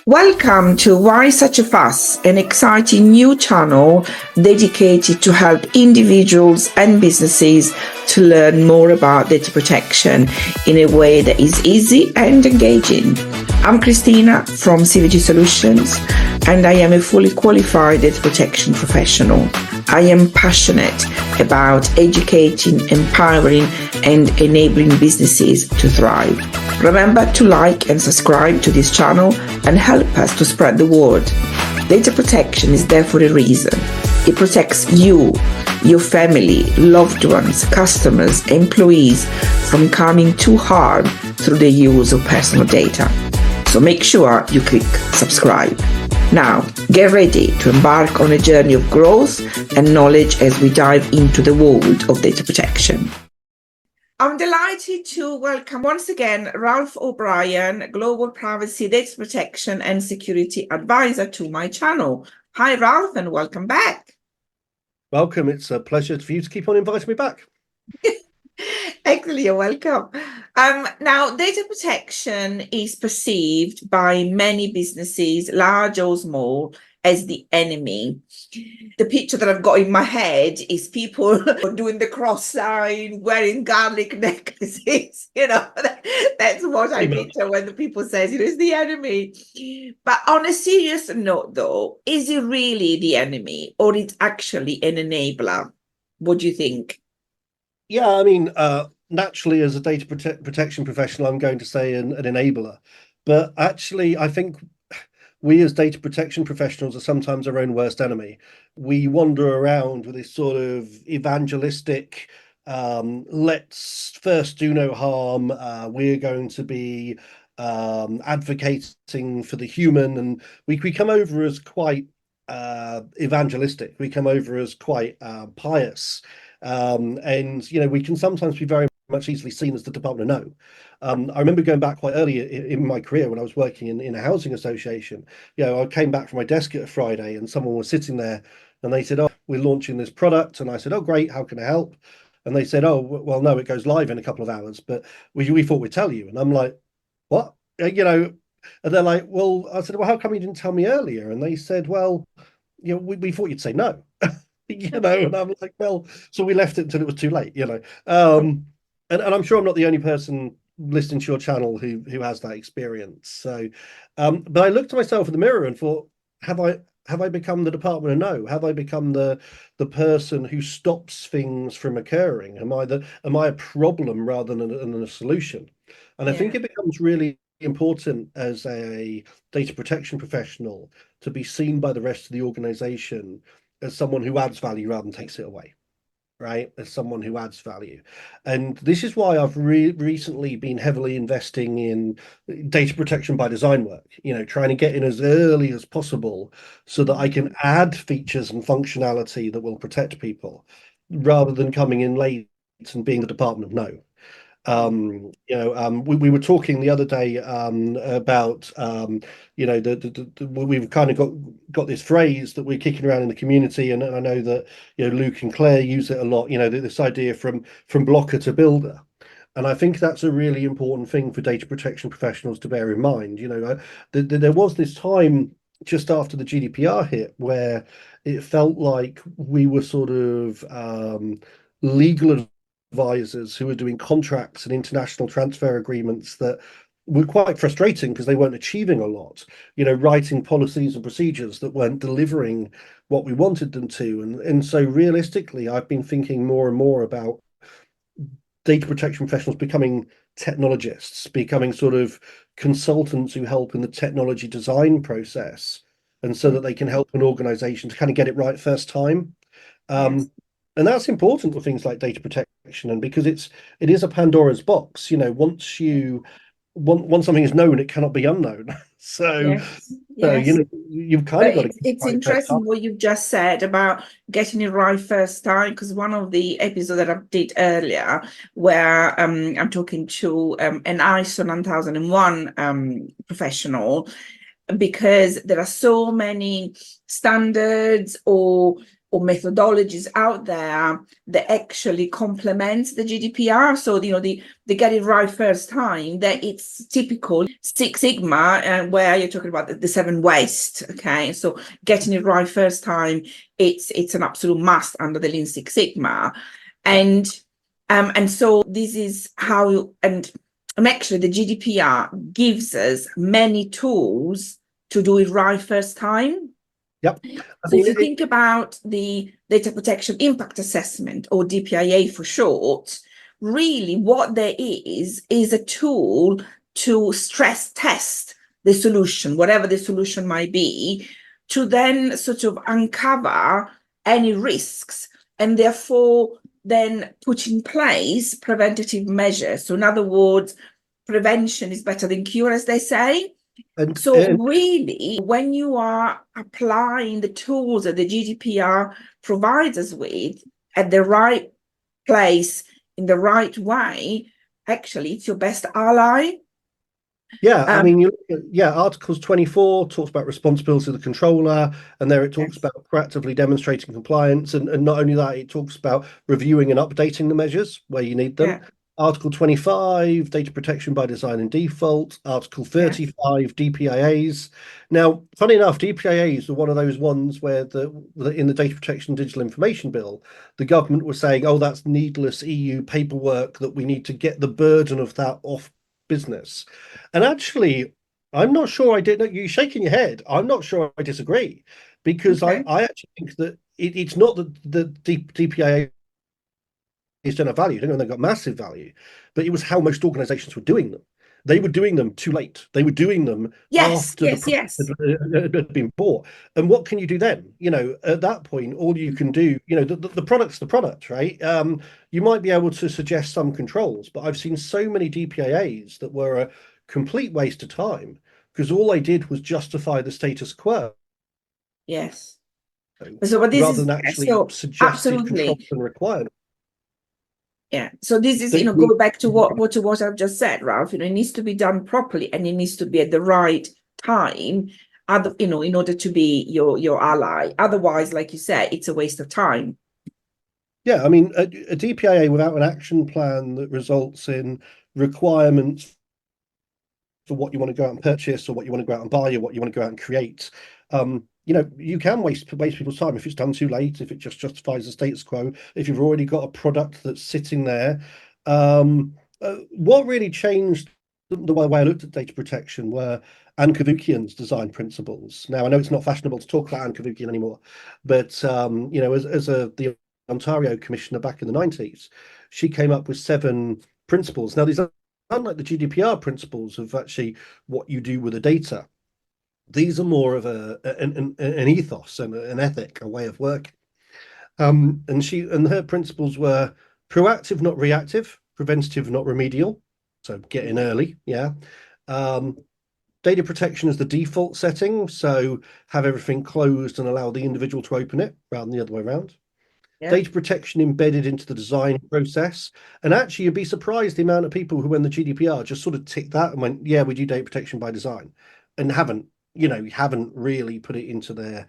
Welcome to Why Such a Fuss, an exciting new channel dedicated to help individuals and businesses to learn more about data protection in a way that is easy and engaging. I'm Christina from CVG Solutions, and I am a fully qualified data protection professional. I am passionate about educating, empowering, and enabling businesses to thrive. Remember to like and subscribe to this channel and help us to spread the word. Data protection is there for a reason. It protects you, your family, loved ones, customers, employees from coming to harm through the use of personal data. So make sure you click subscribe. Now, get ready to embark on a journey of growth and knowledge as we dive into the world of data protection. I'm delighted to welcome once again Ralf O'Brien, Global Privacy, Data Protection and Security Advisor to my channel. Hi, Ralf, and welcome back. Welcome. It's a pleasure for you to keep on inviting me back. Excellent, you're welcome. Now, data protection is perceived by many businesses, large or small, as the enemy. The picture that I've got in my head is people doing the cross sign, wearing garlic necklaces. That's what I picture when the people says it's the enemy. But on a serious note, though, is it really the enemy, or it's actually an enabler? What do you think? Yeah, I mean, naturally, as a data protection professional, I'm going to say an enabler. But actually, I think we as data protection professionals are sometimes our own worst enemy. We wander around with this sort of evangelistic, let's first do no harm. We're going to be advocating for the human. And we come over as quite evangelistic. We come over as quite pious. And we can sometimes be very much easily seen as the Department of No. I remember going back quite early in my career when I was working in a housing association. I came back from my desk at a Friday and someone was sitting there and they said, "Oh, we're launching this product." And I said, "Oh, great, how can I help?" And they said, "Oh, well, no, it goes live in a couple of hours, but we thought we'd tell you." And I'm like, "What?" And they're like, "Well," I said, "Well, how come you didn't tell me earlier?" And they said, "Well, we thought you'd say no." And I'm like, well, so we left it until it was too late, and I'm sure I'm not the only person listening to your channel who has that experience. So, but I looked at myself in the mirror and thought, have I become the Department of No? Have I become the person who stops things from occurring? Am I a problem rather than a solution? And I think it becomes really important as a data protection professional to be seen by the rest of the organization as someone who adds value rather than takes it away, right? As someone who adds value. And this is why I've recently been heavily investing in data protection by design work, trying to get in as early as possible so that I can add features and functionality that will protect people rather than coming in late and being the Department of No. We were talking the other day about we've kind of got this phrase that we're kicking around in the community, and I know that Luke and Claire use it a lot. This idea from blocker to builder, and I think that's a really important thing for data protection professionals to bear in mind. There was this time just after the GDPR hit where it felt like we were sort of legal advisors who were doing contracts and international transfer agreements that were quite frustrating because they weren't achieving a lot, writing policies and procedures that weren't delivering what we wanted them to. And so realistically, I've been thinking more and more about data protection professionals becoming technologists, becoming sort of consultants who help in the technology design process, and so that they can help an organization to kind of get it right first time. And that's important with things like data protection, and because it is a Pandora's box. Once something is known, it cannot be unknown. So you've kind of got to. It's interesting what you've just said about getting it right first time, because one of the episodes that I did earlier, where I'm talking to an ISO 9001 professional, because there are so many standards or or methodologies out there that actually complements the GDPR. So, they get it right first time, that it's typical Six Sigma, where you're talking about the seven waste. Okay. So getting it right first time, it's an absolute must under the Lean Six Sigma. And so this is how, and actually the GDPR gives us many tools to do it right first time. Yep. So if you think about the data protection impact assessment, or DPIA for short, really what there is a tool to stress test the solution, whatever the solution might be, to then sort of uncover any risks, and therefore then put in place preventative measures. So in other words, prevention is better than cure, as they say. So really, when you are applying the tools that the GDPR provides us with at the right place, in the right way, actually, it's your best ally. Yeah, I mean, Articles 24 talks about responsibility of the controller, and there it talks about proactively demonstrating compliance, and not only that, it talks about reviewing and updating the measures where you need them. Article 25, data protection by design and default. Article 35, DPIAs. Now, funny enough, DPIAs are one of those ones where in the Data Protection Digital Information Bill, the government was saying, oh, that's needless EU paperwork, that we need to get the burden of that off business. And actually, I'm not sure I did. You're shaking your head. I'm not sure I disagree, because I actually think that it's not that the DPIA don't have value. They've got massive value, but it was how most organizations were doing them. They were doing them too late. They were doing them after the product had been bought. And what can you do then? At that point, all you can do, the product's the product, right? You might be able to suggest some controls, but I've seen so many DPIAs that were a complete waste of time, because all they did was justify the status quo. Yes. So, but this rather than actually suggested controls and requirements. Yeah. So this is, go back to what I've just said, Ralph. It needs to be done properly, and it needs to be at the right time, in order to be your ally. Otherwise, like you said, it's a waste of time. Yeah, I mean, a DPIA without an action plan that results in requirements for what you want to go out and purchase, or what you want to go out and buy, or what you want to go out and create, you can waste people's time if it's done too late, if it just justifies the status quo, if you've already got a product that's sitting there. What really changed the way I looked at data protection were Anne Cavoukian's design principles. Now, I know it's not fashionable to talk about Anne Cavoukian anymore, but as the Ontario commissioner back in the 90s, she came up with 7 principles. Now, these are unlike the GDPR principles of actually what you do with the data. These are more of an ethos and an ethic, a way of working. And her principles were proactive, not reactive; preventative, not remedial. So get in early, Data protection is the default setting, so have everything closed and allow the individual to open it rather than the other way around. Data protection embedded into the design process. And actually, you'd be surprised the amount of people who, when the GDPR, just sort of ticked that and went, yeah, we do data protection by design, and haven't really put it into their,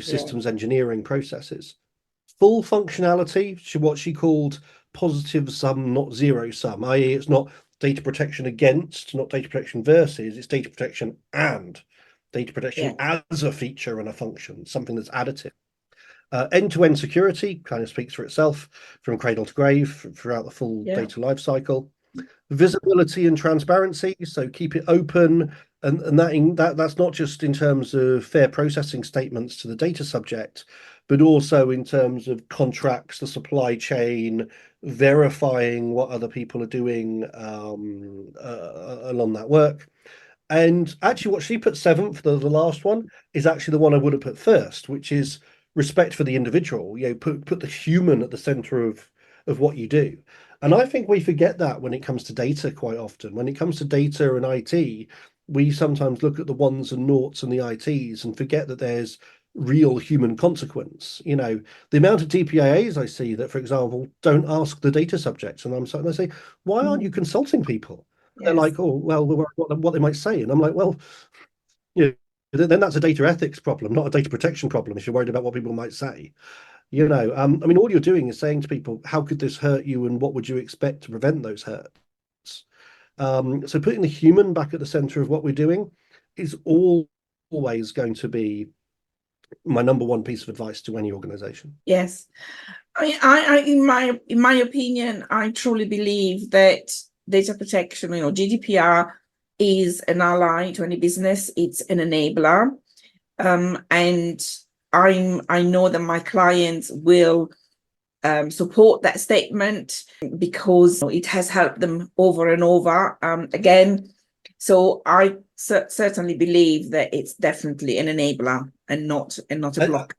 systems engineering processes. Full functionality, what she called positive sum, not zero sum, i.e. it's not data protection against, not data protection versus, it's data protection and data protection as a feature and a function, something that's additive. End-to-end security kind of speaks for itself, from cradle to grave throughout the full data life cycle. Visibility and transparency, so keep it open, and that's not just in terms of fair processing statements to the data subject, but also in terms of contracts, the supply chain, verifying what other people are doing along that work. And actually, what she put 7th, the last one, is actually the one I would have put first, which is respect for the individual. Put the human at the center of what you do. And I think we forget that when it comes to data quite often. When it comes to data and IT, we sometimes look at the ones and noughts and the ITs and forget that there's real human consequence. The amount of DPIAs I see that, for example, don't ask the data subjects, and they say, why aren't you consulting people? They're like, oh, well, we're worried what they might say. And I'm like, well, then that's a data ethics problem, not a data protection problem, if you're worried about what people might say. I mean, all you're doing is saying to people, how could this hurt you and what would you expect to prevent those hurts? So putting the human back at the center of what we're doing is always going to be my number one piece of advice to any organization. Yes. In my opinion, I truly believe that data protection, GDPR is an ally to any business. It's an enabler. And I know that my clients will support that statement because it has helped them over and over again. So I certainly believe that it's definitely an enabler and not a blocker.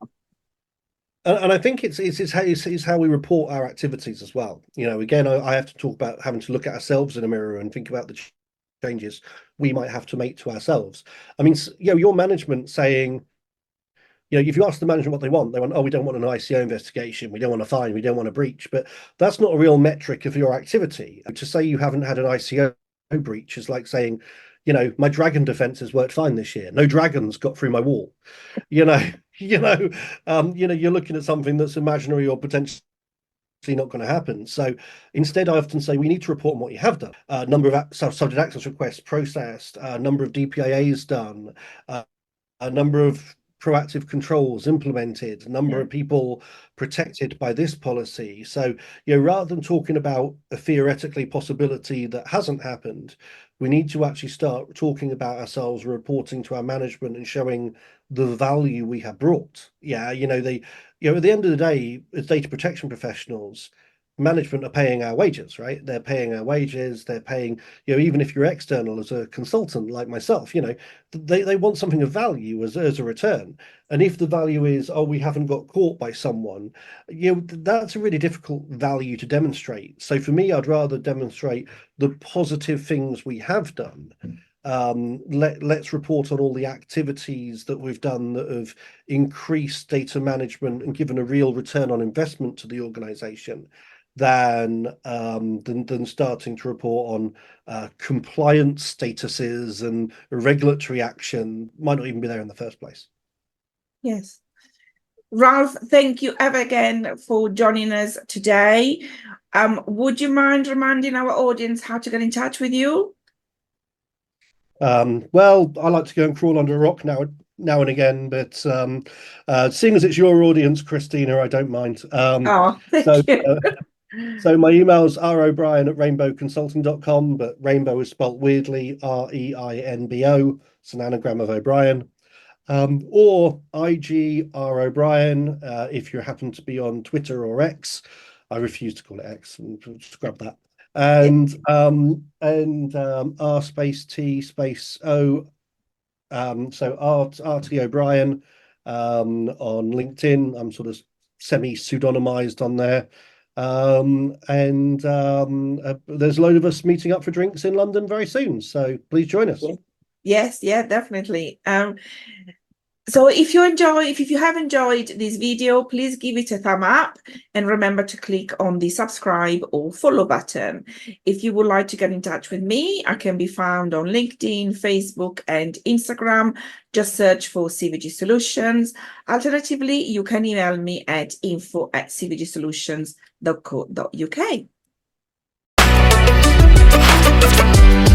And I think it's how we report our activities as well. Again, I have to talk about having to look at ourselves in a mirror and think about the changes we might have to make to ourselves. I mean, your management saying, if you ask the management what they want, oh, we don't want an ICO investigation, we don't want a fine, we don't want a breach. But that's not a real metric of your activity. To say you haven't had an ICO breach is like saying, my dragon defense has worked fine this year. No dragons got through my wall. You're looking at something that's imaginary or potentially not going to happen. So instead, I often say we need to report on what you have done. Number of subject access requests processed, number of DPIAs done, a number of proactive controls implemented, number of people protected by this policy. So, rather than talking about a theoretically possibility that hasn't happened, we need to actually start talking about ourselves, reporting to our management and showing the value we have brought. At the end of the day, as data protection professionals, management are paying our wages, right? They're paying our wages, they're paying, even if you're external as a consultant like myself, they want something of value as a return. And if the value is, oh, we haven't got caught by someone, that's a really difficult value to demonstrate. So for me, I'd rather demonstrate the positive things we have done. Let's report on all the activities that we've done that have increased data management and given a real return on investment to the organization, than starting to report on compliance statuses and regulatory action might not even be there in the first place. Yes. Ralf, thank you ever again for joining us today. Would you mind reminding our audience how to get in touch with you? Well, I like to go and crawl under a rock now and again, but seeing as it's your audience, Christina, I don't mind. Thank you. So my email's robrien@rainbowconsulting.com, but rainbow is spelt weirdly, REINBO. It's an anagram of O'Brien. Or IG.R O'Brien, if you happen to be on Twitter or X. I refuse to call it X, scrub that. And R space T space O. So RT O'Brien on LinkedIn. I'm sort of semi-pseudonymized on there. There's a load of us meeting up for drinks in London very soon, so please join us. Yes, definitely. So if you have enjoyed this video, please give it a thumb up and remember to click on the subscribe or follow button. If you would like to get in touch with me, I can be found on LinkedIn, Facebook and Instagram. Just search for CVG Solutions. Alternatively, you can email me at info@cvgsolutions.co.uk.